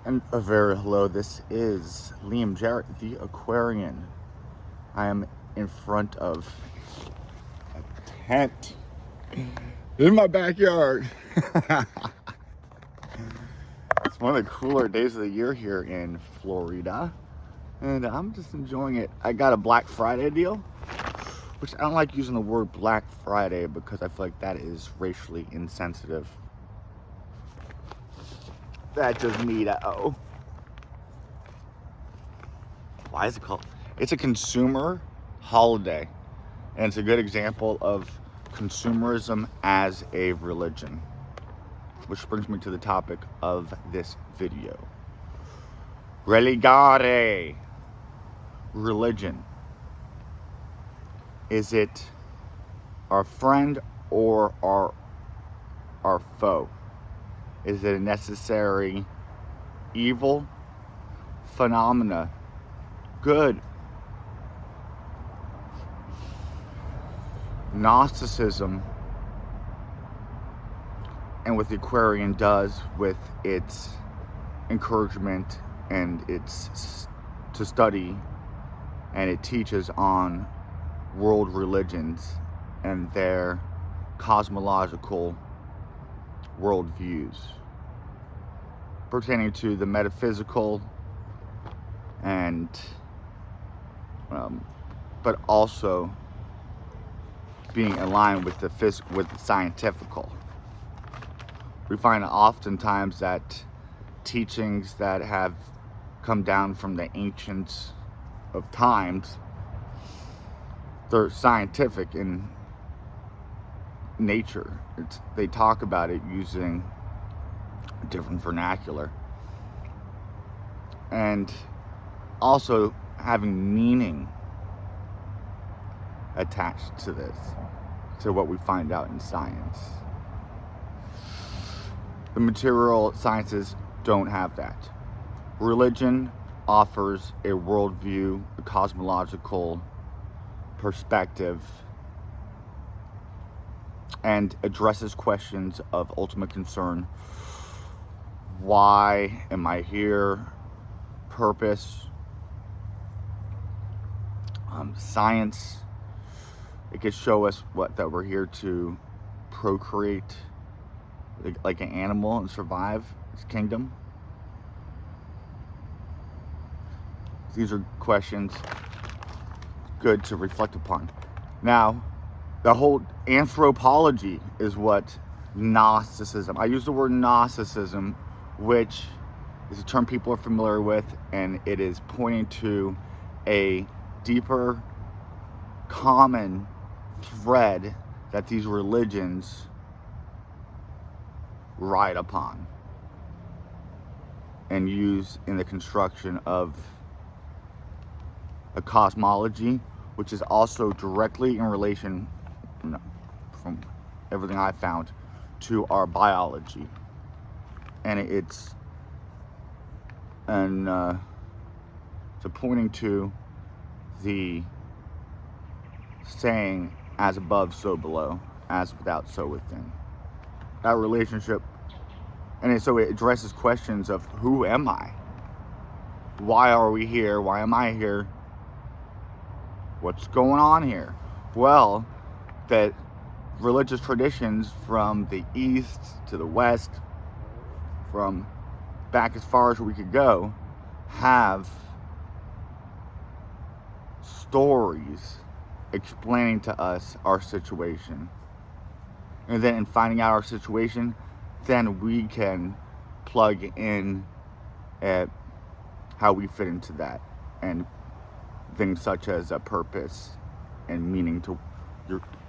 And a very hello, this is Liam Jarrett, the Aquarian. I am in front of a tent in my backyard. It's one of the cooler days of the year here in Florida, and I'm just enjoying it. I got a Black Friday deal, which I don't like using the word Black Friday because I feel like that is racially insensitive. That just me to oh. Why is it called? It's a consumer holiday, and it's a good example of consumerism as a religion, which brings me to the topic of this video. Religare. Religion. Is it our friend or our foe? Is it a necessary evil? Phenomena? Good? Gnosticism and what the Aquarian does with its encouragement and its to study, and it teaches on world religions and their cosmological worldviews pertaining to the metaphysical and but also being aligned with the scientifical. We find oftentimes that teachings that have come down from the ancients of times, they're scientific in nature. They talk about it using a different vernacular and also having meaning attached to this, to what we find out in science. The material sciences don't have that. Religion offers a worldview, a cosmological perspective, and addresses questions of ultimate concern. Why am I here? Purpose. Science. It could show us that we're here to procreate like an animal and survive its kingdom. These are questions good to reflect upon. Now, the whole anthropology is what Gnosticism. I use the word Gnosticism, which is a term people are familiar with, and it is pointing to a deeper common thread that these religions ride upon and use in the construction of a cosmology, which is also directly in relation, from everything I found, to our biology. And it's pointing to the saying, as above, so below, as without, so within. That relationship, and so it addresses questions of who am I? Why are we here? Why am I here? What's going on here? Well, that religious traditions from the east to the west, from back as far as we could go, have stories explaining to us our situation. And then in finding out our situation, then we can plug in at how we fit into that, and things such as a purpose and meaning to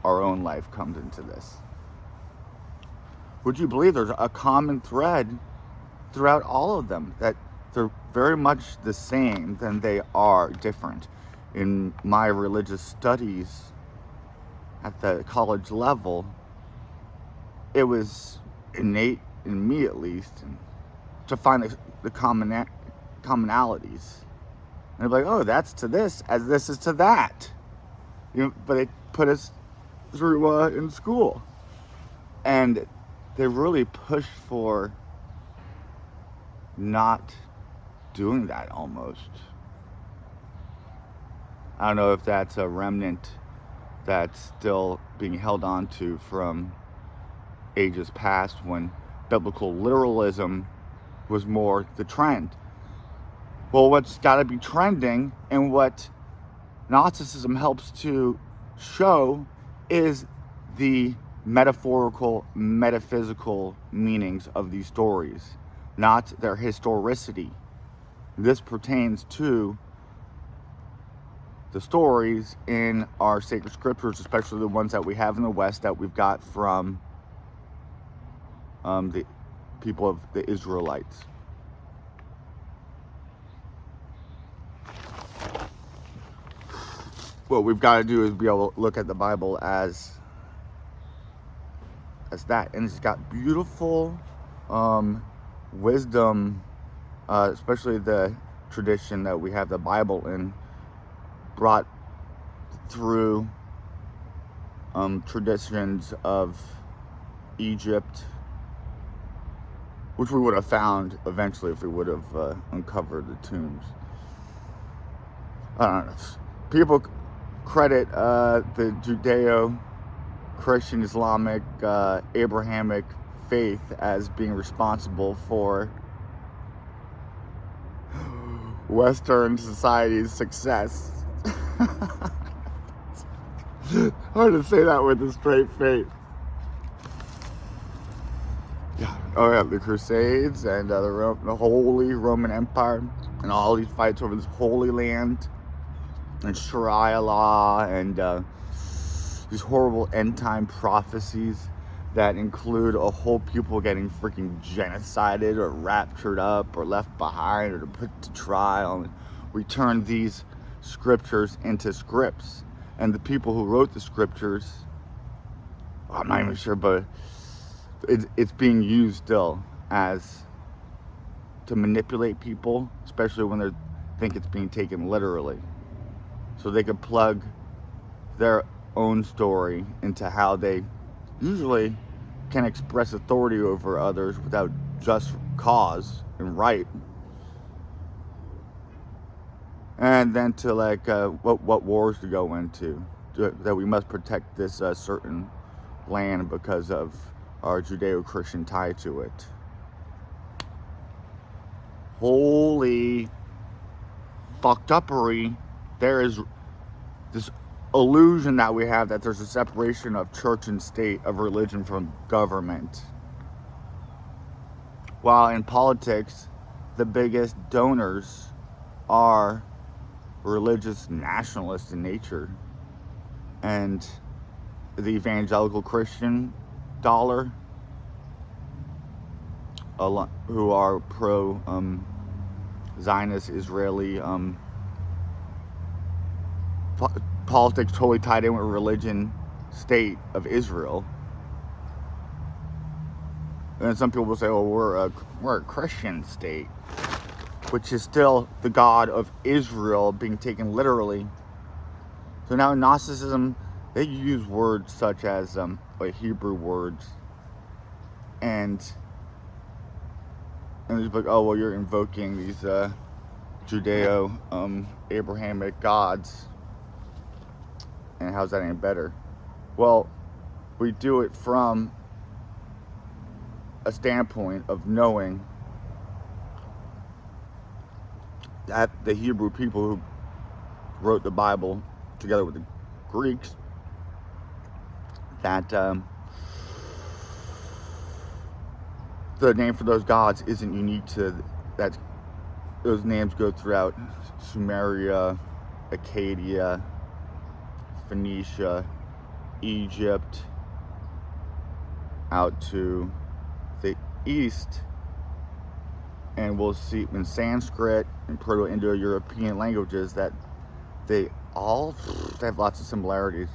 our own life comes into this. Would you believe there's a common thread throughout all of them, that they're very much the same than they are different? In my religious studies at the college level, it was innate in me, at least, to find the commonalities. And they're like, oh, that's to this as this is to that. But they put us through in school. And they really pushed for not doing that almost. I don't know if that's a remnant that's still being held on to from ages past when biblical literalism was more the trend. Well, what's got to be trending and what Gnosticism helps to show is the metaphorical, metaphysical meanings of these stories, not their historicity. This pertains to the stories in our sacred scriptures, especially the ones that we have in the West that we've got from the people of the Israelites. What we've got to do is be able to look at the Bible as that, and it's got beautiful wisdom, especially the tradition that we have the Bible in, brought through traditions of Egypt, which we would have found eventually if we would have uncovered the tombs. I don't know. People credit the Judeo-Christian, Islamic, Abrahamic faith as being responsible for Western society's success. Hard to say that with a straight face. Yeah. Oh yeah, the Crusades and the Holy Roman Empire and all these fights over this Holy Land and Sharia law and these horrible end time prophecies that include a whole people getting freaking genocided or raptured up or left behind or put to trial. And we turn these scriptures into scripts, and the people who wrote the scriptures, I'm not even sure, but it's being used still as to manipulate people, especially when they think it's being taken literally, so they could plug their own story into how they usually can express authority over others without just cause and right. And then to like what wars to go into, that we must protect this certain land because of our Judeo-Christian tie to it. Holy fucked uppery. There is this illusion that we have that there's a separation of church and state, of religion from government. While in politics, the biggest donors are religious nationalists in nature. And the evangelical Christian dollar, who are pro Zionist Israeli politics, totally tied in with religion, state of Israel. And then some people will say, "Oh, we're a Christian state," which is still the God of Israel being taken literally. So now in Gnosticism, they use words such as like Hebrew words, and it's like, oh well, you're invoking these Judeo Abrahamic gods. And how's that any better? Well, we do it from a standpoint of knowing that the Hebrew people who wrote the Bible together with the Greeks, that the name for those gods isn't unique to that. Those names go throughout Sumeria, Acadia, Phoenicia, Egypt, out to the east, and we'll see in Sanskrit and Proto-Indo-European languages that they have lots of similarities.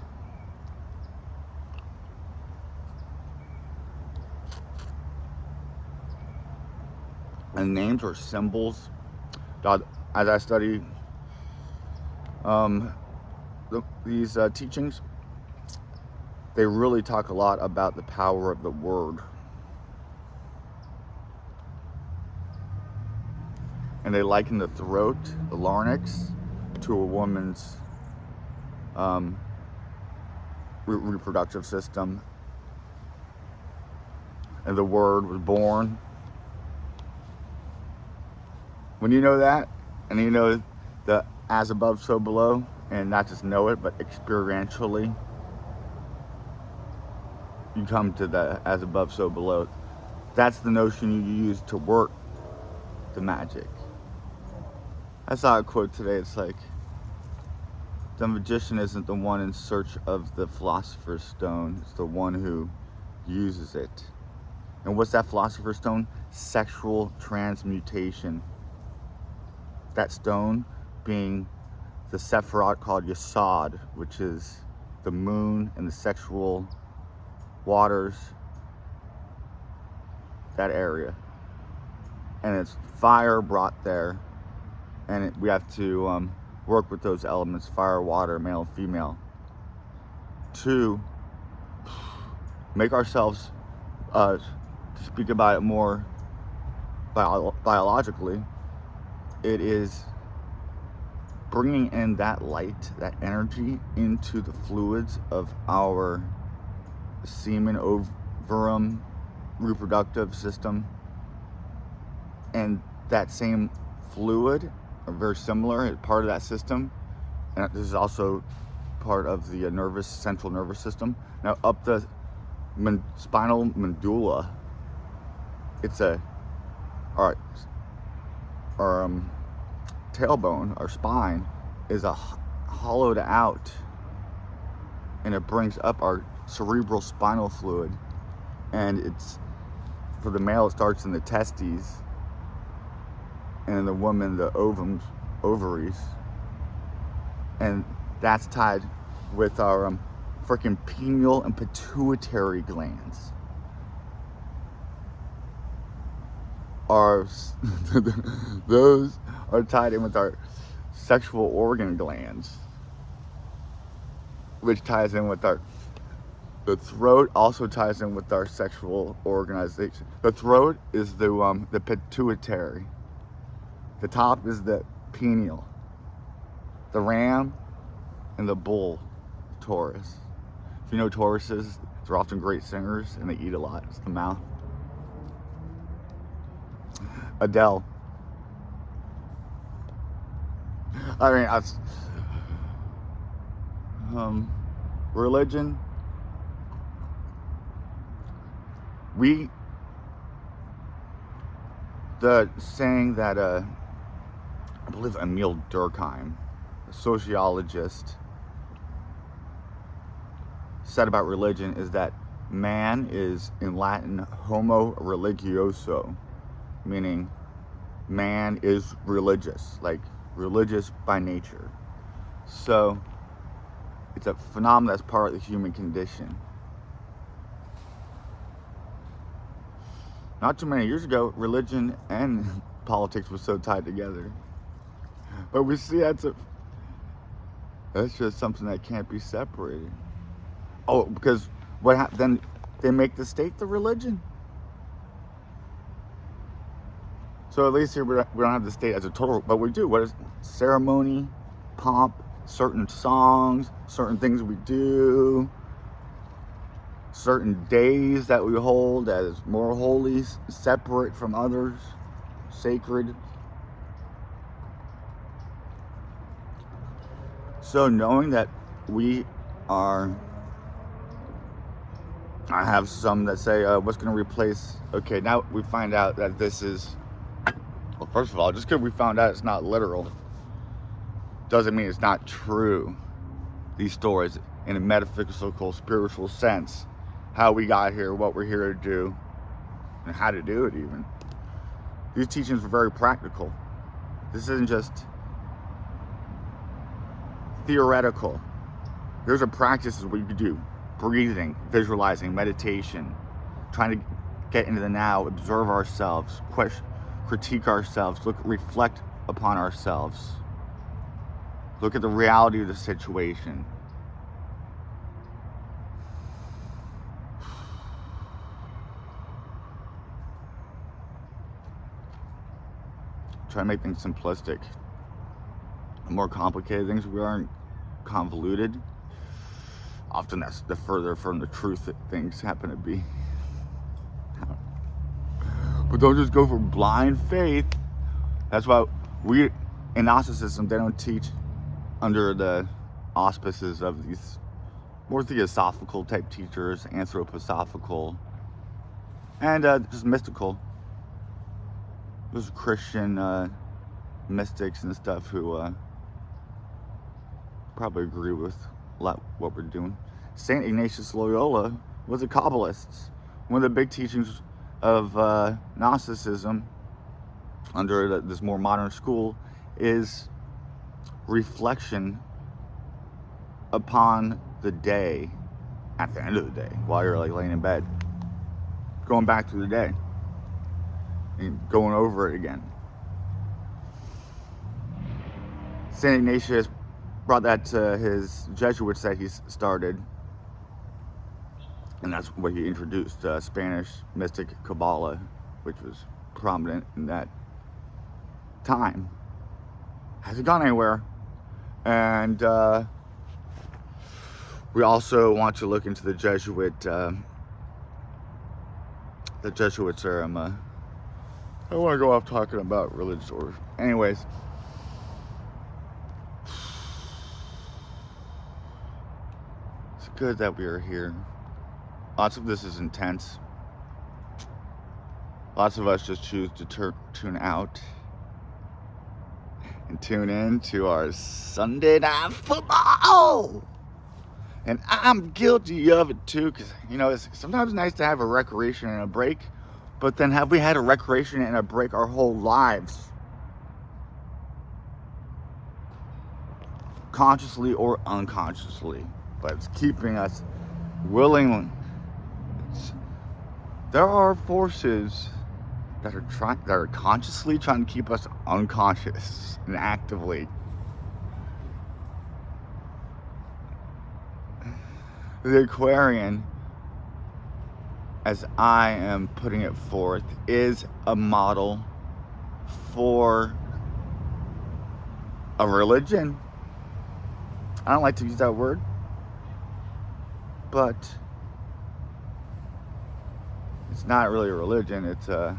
And names or symbols, as I study these teachings, they really talk a lot about the power of the word. And they liken the throat, the larynx, to a woman's reproductive system. And the Word was born. When you know that, and you know the as above, so below, and not just know it, but experientially, you come to the as above, so below. That's the notion you use to work the magic. I saw a quote today. It's like, the magician isn't the one in search of the philosopher's stone. It's the one who uses it. And what's that philosopher's stone? Sexual transmutation. That stone being the Sephiroth called Yesod, which is the moon and the sexual waters, that area. And it's fire brought there, and we have to work with those elements, fire, water, male, female, to make ourselves, to speak about it more biologically, it is bringing in that light, that energy into the fluids of our semen, ovum, reproductive system. And that same fluid, or very similar, is part of that system. And this is also part of the central nervous system. Now up the spinal medulla, it's our tailbone, our spine, is hollowed out, and it brings up our cerebral spinal fluid. And it's, for the male, it starts in the testes, and in the woman, the ovaries, and that's tied with our freaking pineal and pituitary glands. Those are tied in with our sexual organ glands, which ties in with the throat, also ties in with our sexual organization. The throat is the pituitary. The top is the pineal. The ram and the bull, Taurus. If you know Tauruses, they're often great singers and they eat a lot. It's the mouth. Adele. I mean, religion. The saying that I believe Emil Durkheim, a sociologist, said about religion is that man is, in Latin, homo religioso, meaning man is religious, like religious by nature. So it's a phenomenon that's part of the human condition. Not too many years ago, religion and politics was so tied together. But we see that's just something that can't be separated. Oh, because then they make the state the religion. So at least here we don't have the state as a total, but we do. What is ceremony, pomp, certain songs, certain things we do, certain days that we hold as more holy, separate from others, sacred. So knowing that I have some that say, what's going to replace, okay, now we find out that this is, well, first of all, just because we found out it's not literal, doesn't mean it's not true. These stories, in a metaphysical, spiritual sense, how we got here, what we're here to do, and how to do it even. These teachings are very practical. This isn't just theoretical. Here's a practice what you could do. Breathing, visualizing, meditation, trying to get into the now, observe ourselves, critique ourselves, reflect upon ourselves. Look at the reality of the situation. try to make things simplistic. The more complicated things we are, convoluted, often that's the further from the truth that things happen to be. But don't just go for blind faith. That's why we, in Gnosticism, they don't teach under the auspices of these more theosophical type teachers, anthroposophical, and just mystical. Those Christian mystics and stuff who probably agree with a lot what we're doing. Saint Ignatius Loyola was a Kabbalist. One of the big teachings of Gnosticism under this more modern school is reflection upon the day, at the end of the day, while you're like laying in bed, going back to the day and going over it again. Saint Ignatius brought that to his Jesuits that he started, and that's what he introduced, Spanish mystic Kabbalah, which was prominent in that time. Hasn't gone anywhere. And we also want to look into the Jesuit, the Jesuits are, I don't want to go off talking about religious orders. Anyways, it's good that we are here. Lots of this is intense. Lots of us just choose to tune out and tune in to our Sunday Night Football. And I'm guilty of it too, because, you know, it's sometimes nice to have a recreation and a break, but then have we had a recreation and a break our whole lives? Consciously or unconsciously, but it's keeping us willingly. There are forces that are consciously trying to keep us unconscious and actively. The Aquarian, as I am putting it forth, is a model for a religion. I don't like to use that word, but it's not really a religion. It's a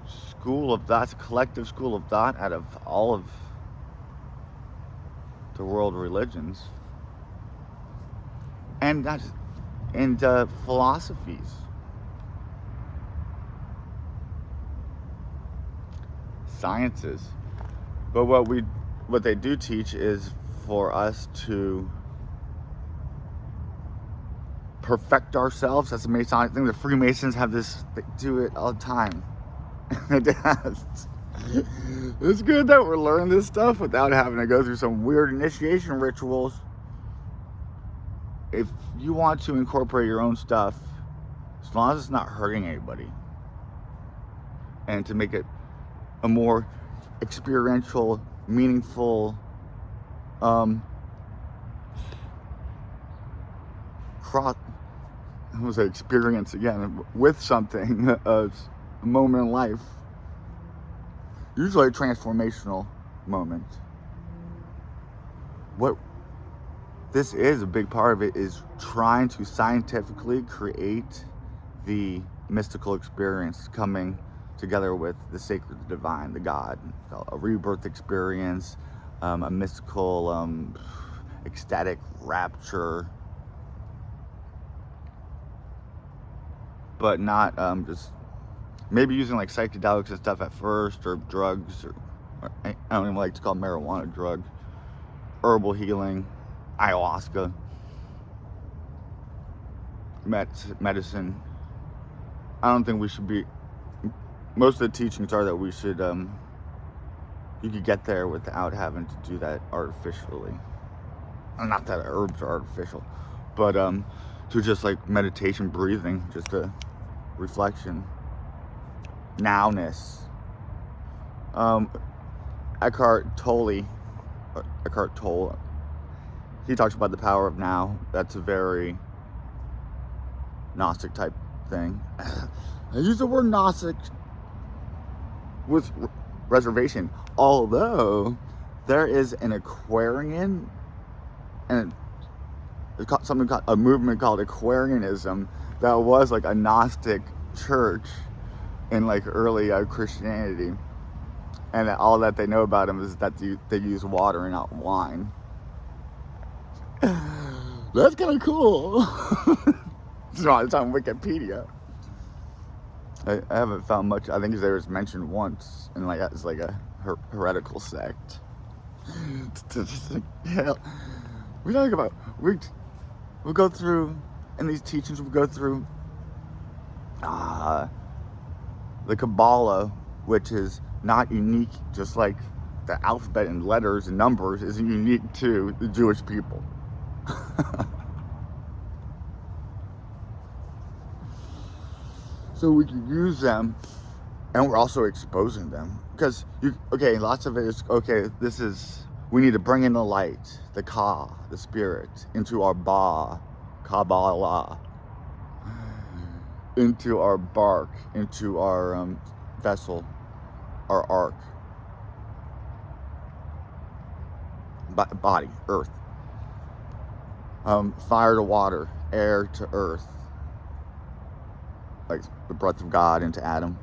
school of thought, a collective school of thought out of all of the world religions, and philosophies. Sciences. But what they do teach is for us to perfect ourselves. That's a Masonic thing. The Freemasons have this, they do it all the time. It's good that we're learning this stuff without having to go through some weird initiation rituals. If you want to incorporate your own stuff, as long as it's not hurting anybody, and to make it a more experiential, meaningful, experience again with something, a moment in life, usually a transformational moment. What this is, a big part of it, is trying to scientifically create the mystical experience coming together with the sacred, the divine, the God, a rebirth experience, a mystical, ecstatic rapture, but not just maybe using like psychedelics and stuff at first, or drugs, or I don't even like to call marijuana a drug, herbal healing, ayahuasca, medicine. I don't think we should be, most of the teachings are that we should, you could get there without having to do that artificially. Not that herbs are artificial, but to just like meditation, breathing, just a reflection, nowness. Eckhart Tolle, he talks about the power of now. That's a very Gnostic type thing. I use the word Gnostic with reservation, although there is an Aquarian and a movement called Aquarianism that was like a Gnostic church in like early Christianity, and that all that they know about them is that they use water and not wine. That's kind of cool. It's on Wikipedia. I haven't found much. I think there was mentioned once, and like it's like a heretical sect. Hell, we talk about we go through in these teachings. We go through the Kabbalah, which is not unique, just like the alphabet and letters and numbers isn't unique to the Jewish people. So we can use them, and we're also exposing them. Because, lots of it is, we need to bring in the light, the Ka, the spirit, into our Ba, Kabbalah, into our bark, into our vessel, our ark, body, earth, fire to water, air to earth, like the breath of God into Adam,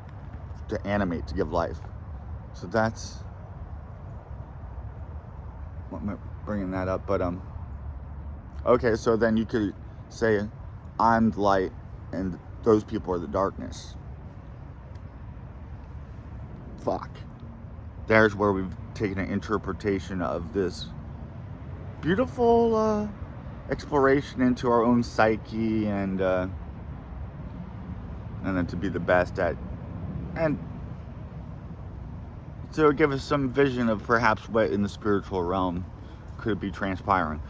to animate, to give life. So that's bringing that up. But okay, so then you could say, I'm the light, and those people are the darkness. Fuck. There's where we've taken an interpretation of this beautiful exploration into our own psyche, and then to be the best at, and to give us some vision of perhaps what in the spiritual realm could be transpiring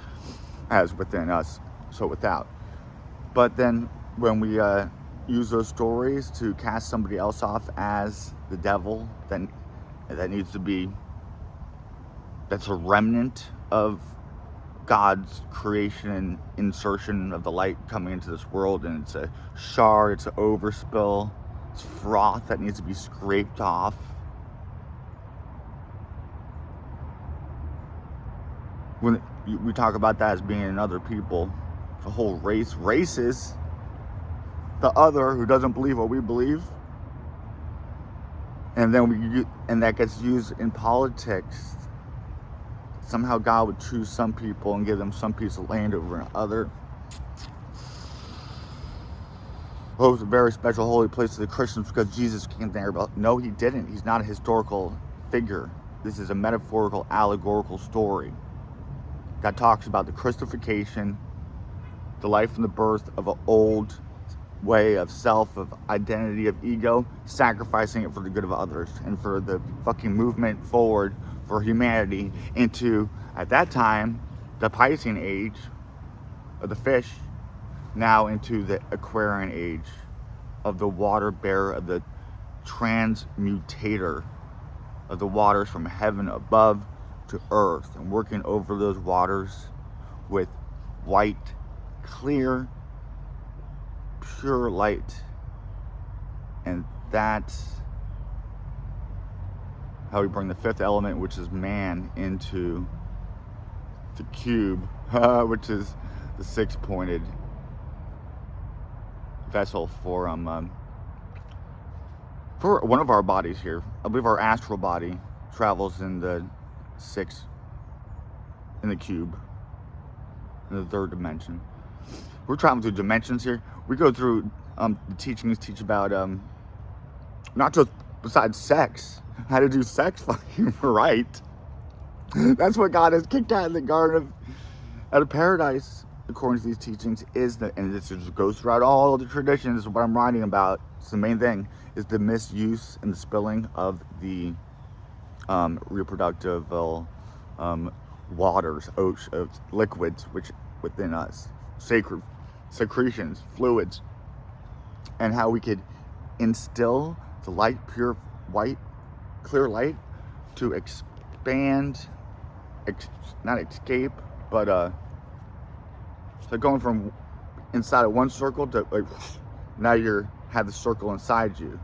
as within us, so without. But then when we use those stories to cast somebody else off as the devil, then that needs to be, that's a remnant of God's creation and insertion of the light coming into this world, and it's a shard, it's an overspill, it's froth that needs to be scraped off. When we talk about that as being in other people, the whole race is the other who doesn't believe what we believe, and then and that gets used in politics. Somehow God would choose some people and give them some piece of land over another. Oh, it's a very special holy place to the Christians because Jesus came there. But no, he didn't. He's not a historical figure. This is a metaphorical, allegorical story that talks about the Christification, the life and the birth of an old way of self, of identity, of ego, sacrificing it for the good of others and for the fucking movement forward for humanity into, at that time, the Piscean age of the fish, now into the Aquarian age of the water bearer, of the transmutator of the waters from heaven above to earth, and working over those waters with white, clear, pure light. And that's how we bring the fifth element, which is man, into the cube, which is the six-pointed vessel for one of our bodies here. I believe our astral body travels in the cube, in the third dimension. We're traveling through dimensions here. We go through the teachings teach about not just besides sex, how to do sex fucking right. That's what God has kicked out of the garden out of paradise, according to these teachings, and this just goes throughout all the traditions. What I'm writing about, it's the main thing, is the misuse and the spilling of the reproductive waters, liquids, which within us, sacred secretions, fluids, and how we could instill the light, pure white, clear light, to expand, not escape, but so going from inside of one circle to like, now you're had the circle inside you.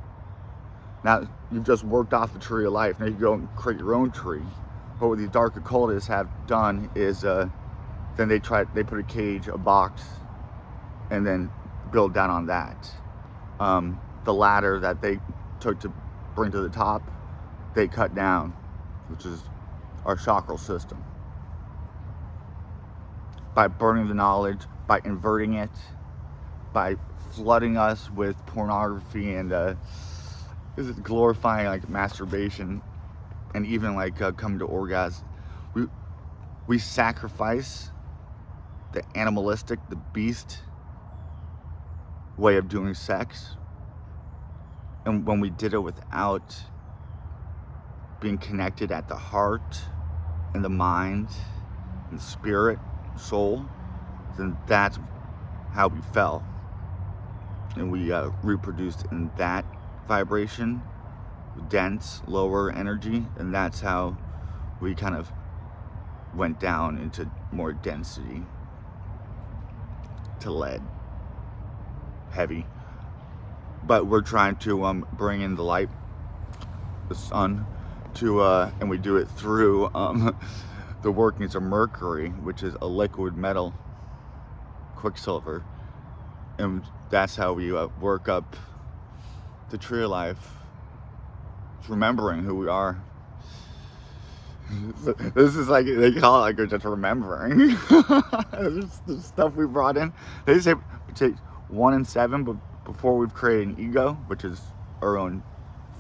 Now, you've just worked off the tree of life. Now you go and create your own tree. But what these dark occultists have done is then they put a cage, a box, and then build down on that. The ladder that they took to bring to the top, they cut down, which is our chakra system. By burning the knowledge, by inverting it, by flooding us with pornography and glorifying like masturbation, and even like coming to orgasm. We sacrifice the animalistic, the beast way of doing sex, and when we did it without being connected at the heart and the mind and the spirit, soul, then that's how we fell, and we reproduced in that vibration, dense, lower energy, and that's how we kind of went down into more density to lead, heavy. But we're trying to bring in the light, the sun, to and we do it through the workings of mercury, which is a liquid metal, quicksilver, and that's how we work up the tree of life. It's remembering who we are. This is like, they call it like we're just remembering. This the stuff we brought in. They say we take 1 and 7, but before we've created an ego, which is our own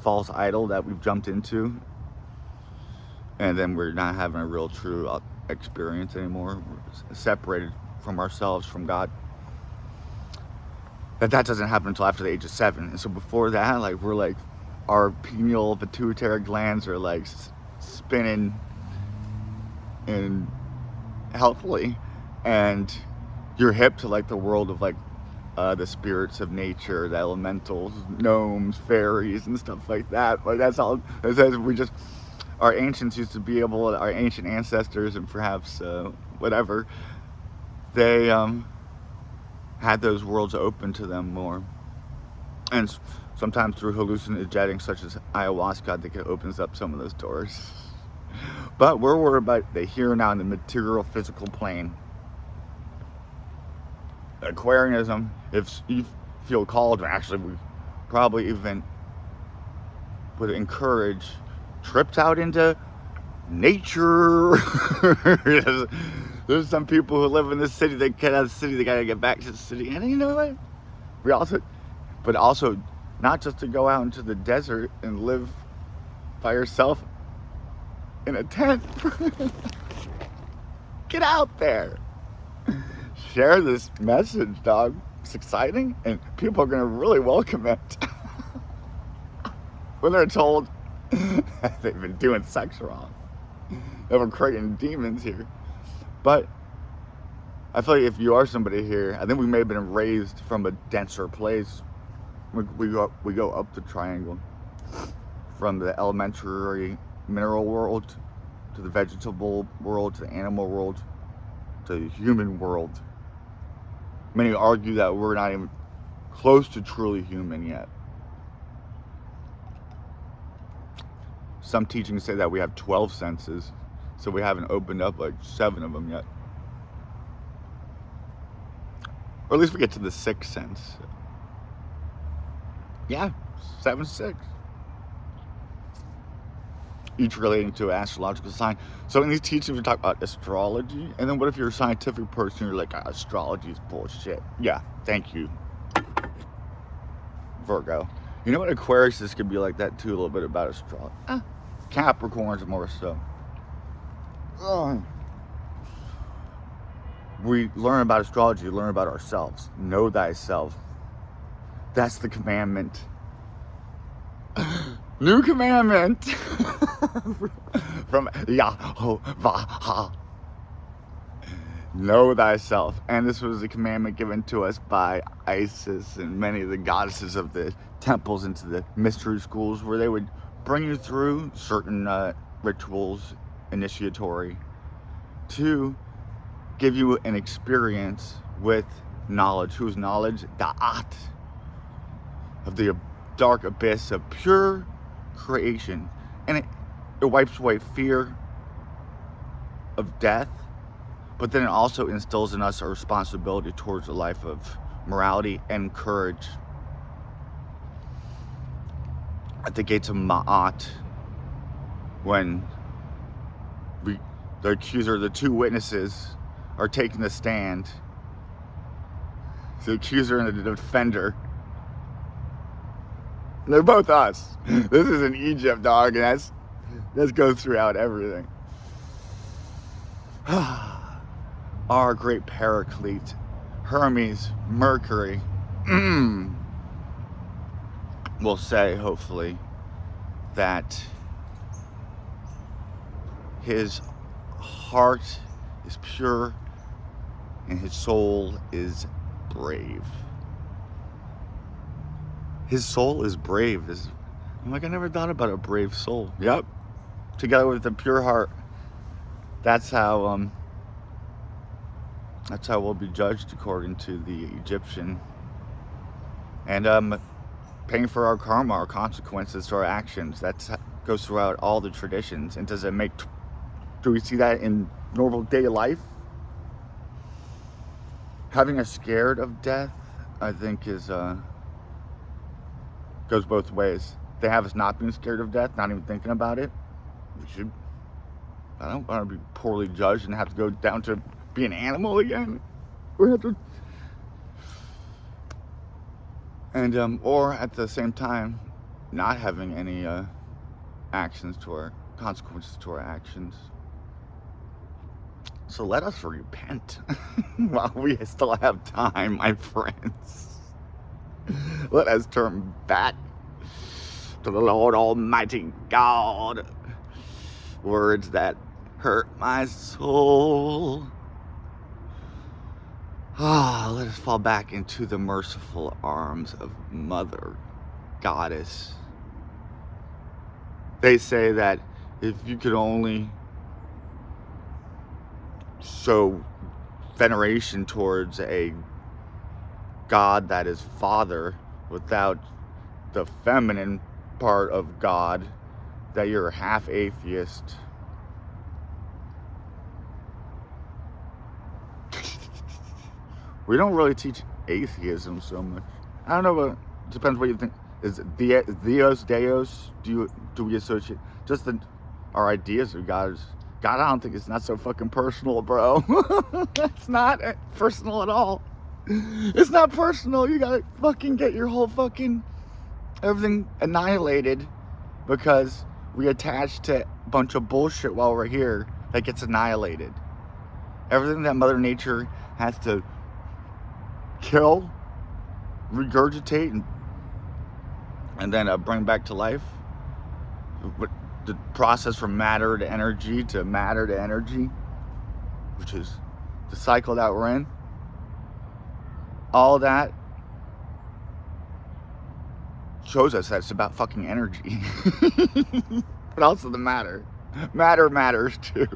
false idol that we've jumped into, and then we're not having a real true experience anymore. We're separated from ourselves, from God. That doesn't happen until after the age of 7. And so before that, like, we're like, our pineal pituitary glands are like spinning and healthily, and you're hip to like the world of like the spirits of nature, the elementals, gnomes, fairies, and stuff like that. Like, that's all. It says we just, our ancients used to be able, our ancient ancestors, and perhaps whatever, they had those worlds open to them more. And sometimes through hallucinogens such as ayahuasca, I think it opens up some of those doors. But we're worried about the here and now in the material, physical plane. Aquarianism, if you feel called, actually we probably even would encourage trips out into nature. There's some people who live in this city, they get out of the city, they gotta get back to the city. And you know what? But also not just to go out into the desert and live by yourself in a tent. Get out there. Share this message, dog. It's exciting, and people are gonna really welcome it. When they're told they've been doing sex wrong, that we're creating demons here. But I feel like if you are somebody here, I think we may have been raised from a denser place. We go up the triangle, from the elementary mineral world to the vegetable world to the animal world to the human world. Many argue that we're not even close to truly human yet. Some teachings say that we have 12 senses, so we haven't opened up like 7 of them yet. Or at least we get to the 6th sense. Yeah, 7, 6. Each relating to an astrological sign. So in these teachings we talk about astrology, and then what if you're a scientific person, you're like, astrology is bullshit. Yeah, thank you, Virgo. You know what, Aquarius could be like that too, a little bit about astrology. Capricorns more so. We learn about astrology, learn about ourselves. Know thyself. That's the commandment. New commandment from Yahovah. Know thyself. And this was a commandment given to us by Isis and many of the goddesses of the temples into the mystery schools, where they would bring you through certain rituals, initiatory, to give you an experience with knowledge. Whose knowledge? Da'at. of the dark abyss of pure creation. And it wipes away fear of death, but then it also instills in us a responsibility towards a life of morality and courage. At the gates of Ma'at, when the accuser, the two witnesses, are taking the stand, the accuser and the defender, they're both us. This is in Egypt, dog, and that goes throughout everything. Our great paraclete, Hermes, Mercury, will say, hopefully, that his heart is pure and his soul is brave. His soul is brave. I'm like, I never thought about a brave soul. Yep. Together with a pure heart. That's how we'll be judged according to the Egyptian. And paying for our karma, our consequences to our actions. That goes throughout all the traditions. And do we see that in normal day life? Having us scared of death, I think, goes both ways. They have us not being scared of death, not even thinking about it. I don't want to be poorly judged and have to go down to be an animal again. We have to, and or at the same time, not having any consequences to our actions. So let us repent while we still have time, my friends. Let us turn back to the Lord Almighty God. Words that hurt my soul. Let us fall back into the merciful arms of Mother Goddess. They say that if you could only show veneration towards a God that is Father without the feminine part of God, that you're half atheist. We don't really teach atheism so much. I don't know, but it depends what you think. Is it Theos, Deus? Do we associate just our ideas of God? God, I don't think it's not so fucking personal, bro. It's not personal at all. It's not personal. You gotta fucking get your whole fucking everything annihilated because we attach to a bunch of bullshit while we're here that gets annihilated. Everything that Mother Nature has to kill, regurgitate, and then bring back to life. The process from matter to energy to matter to energy, which is the cycle that we're in. All that shows us that it's about fucking energy. But also the matter. Matter matters too.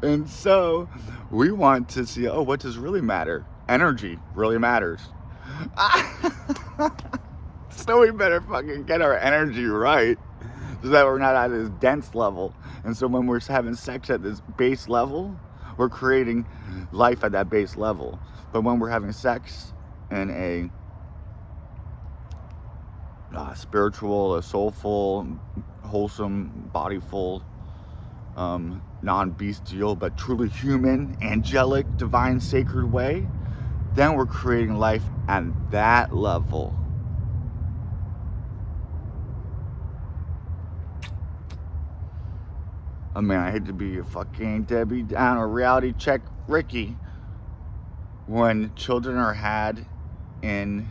And so we want to see, what does really matter? Energy really matters. So we better fucking get our energy right so that we're not at this dense level. And so when we're having sex at this base level, we're creating life at that base level. But when we're having sex in a spiritual, a soulful, wholesome, bodyful, non-bestial, but truly human, angelic, divine, sacred way, then we're creating life at that level. I mean, I hate to be a fucking Debbie Downer, reality check Ricky. When children are had in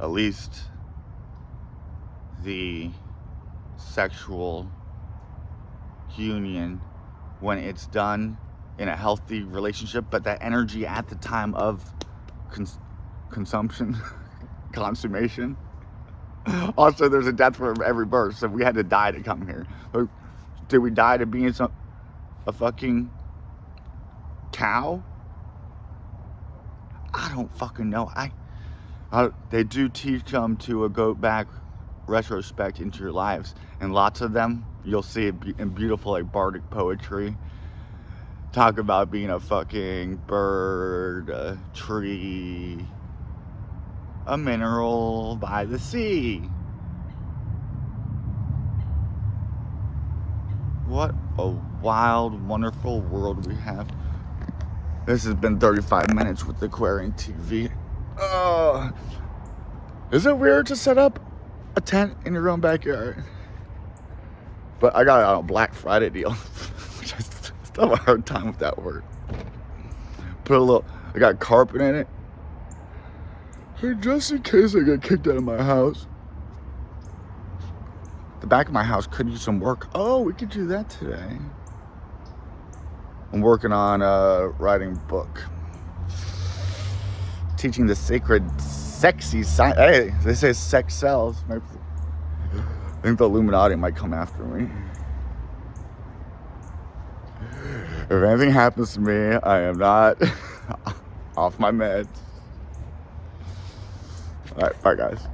at least the sexual union, when it's done in a healthy relationship, but that energy at the time of consumption, consummation. Also, there's a death for every birth, so we had to die to come here. Did we die to being a fucking cow? I I don't fucking know. They do teach them to go back, retrospect into your lives, and lots of them you'll see it in beautiful like bardic poetry. Talk about being a fucking bird, a tree, a mineral by the sea. What a wild, wonderful world we have. This has been 35 minutes with the Aquarian TV. Is it weird to set up a tent in your own backyard? But I got it on a Black Friday deal. Which I still have a hard time with that word. I got carpet in it. Hey, just in case I get kicked out of my house. The back of my house could use some work. Oh, we could do that today. I'm working on writing a book. Teaching the sacred, sexy science. Hey, they say sex sells. I think the Illuminati might come after me. If anything happens to me, I am not off my meds. All right, bye guys.